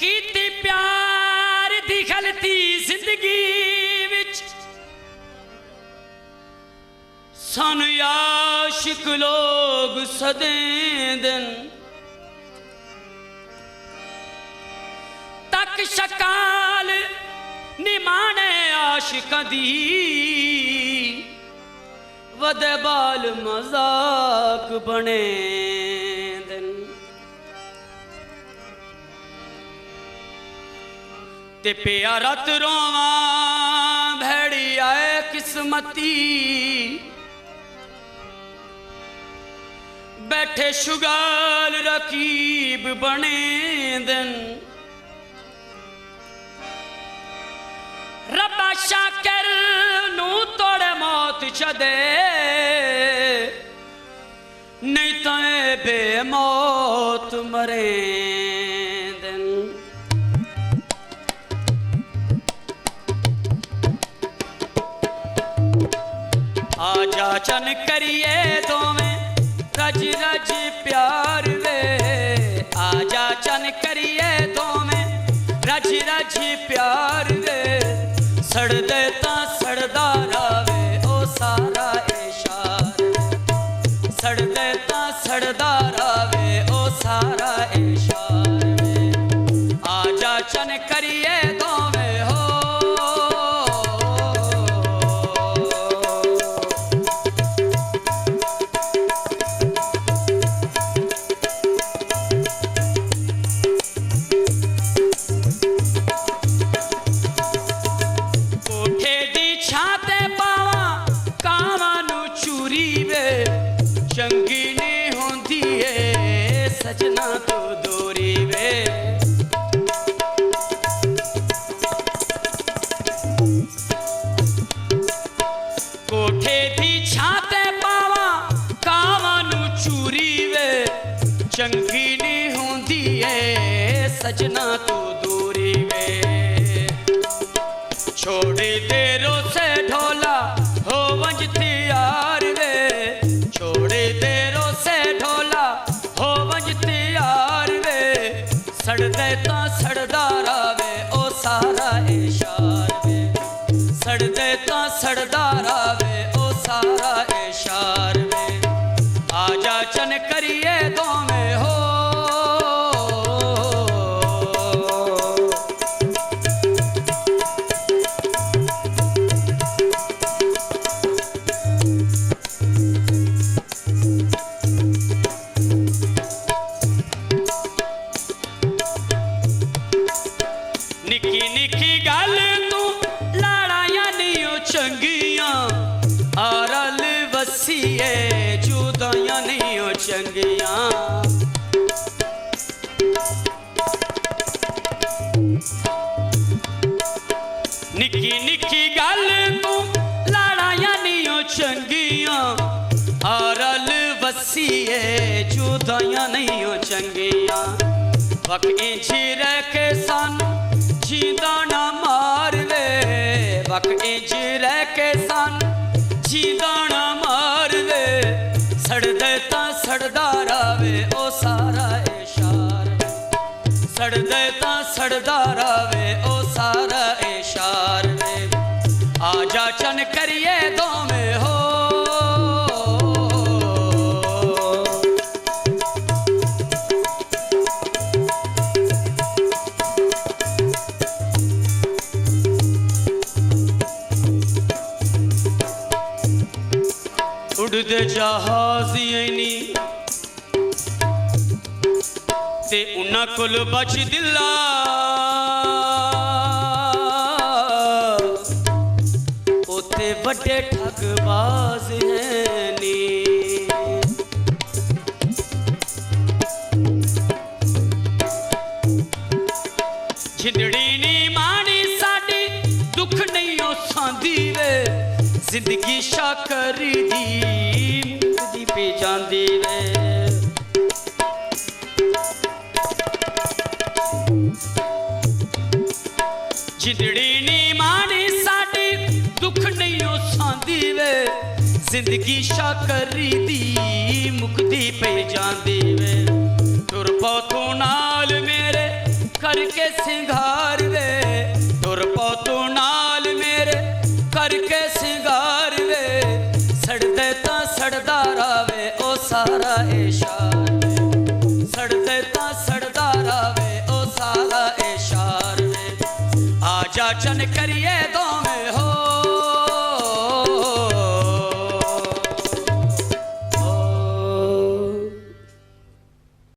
कीती प्यार दी गलती जिंदगी विच सानू आशिक लोग सदेंदन तक शकाल निमाने आशिकां दी वदे बाल मजाक बने ते प्यारा रोवा भैड़ी आए किस्मती बैठे शुगाल रकीब बने दिन रब्बा शाकिर नू तोड़े मौत चदे नहीं तो बेमौत मरे दिन आजा चन करिए दोवें रज रज प्यार वे आजा चन करिए दोवें रज रज प्यार वे सड़ देता सड़दा रावे ओ सारा इशार सड़ देता सड़दा रावे ओ सारा इशार आजा चन करिए दोवें हो चंगी नहीं होंदी है सजना तो दूरी वे कोठे दी छाते पावा कावानू चूरी वे चंगी नहीं होंदी है सजना तो दूरी वे छोड़ी देरो से ढोला हो वंजती यार वे छोड़े देरो से ढोला हो वंजती यार वे सड़ देता सड़दा रावे ओ सारा इशार वे सड़ देता सड़दा रावे ओ सारा इशार वे आजा चन करिए दो में हो निकी निकी गल तू लड़ाया नहीं चंगियां आरल वसीए जुदाइयां नहीं चंगियां निकी निकी गल तू लड़ाया नहीं चंगियां आरल वसीए जुदाइयां नहीं चंगियां वक इंजी रह के सानू जीदा ना मार वे वक इंज रह के सन जीदा ना मार वे सड़ देता सड़दा रावे ओ सारा इशार सड़ देता सड़दा रावे ओ सारा इशार वे आजा चन करिए दो में हो उड़दे जहाज नी ते उन्ना कोल बच दिला ओते बड़े ठगबाज हैं नी जिंदड़ी नी मानी साडी दुख नहीं ओ सांदी वे जिंदगी शाकरी दी पे जांदी वे जिंदड़ी नी मानी साडी दुख नहीं ओ सांदी वे जिंदगी शाकरी दी मुक्ति पे जांदी वे तुर पौथों नाल मेरे कर करके सिंगार वे तुर पौ तू नाल मेरे करके सिंगार वे सड़दे तां सड़दा रावे ओ सारा इशार वे सड़दे तां सड़दा रावे ओ सारा इशार वे आजा चन करिए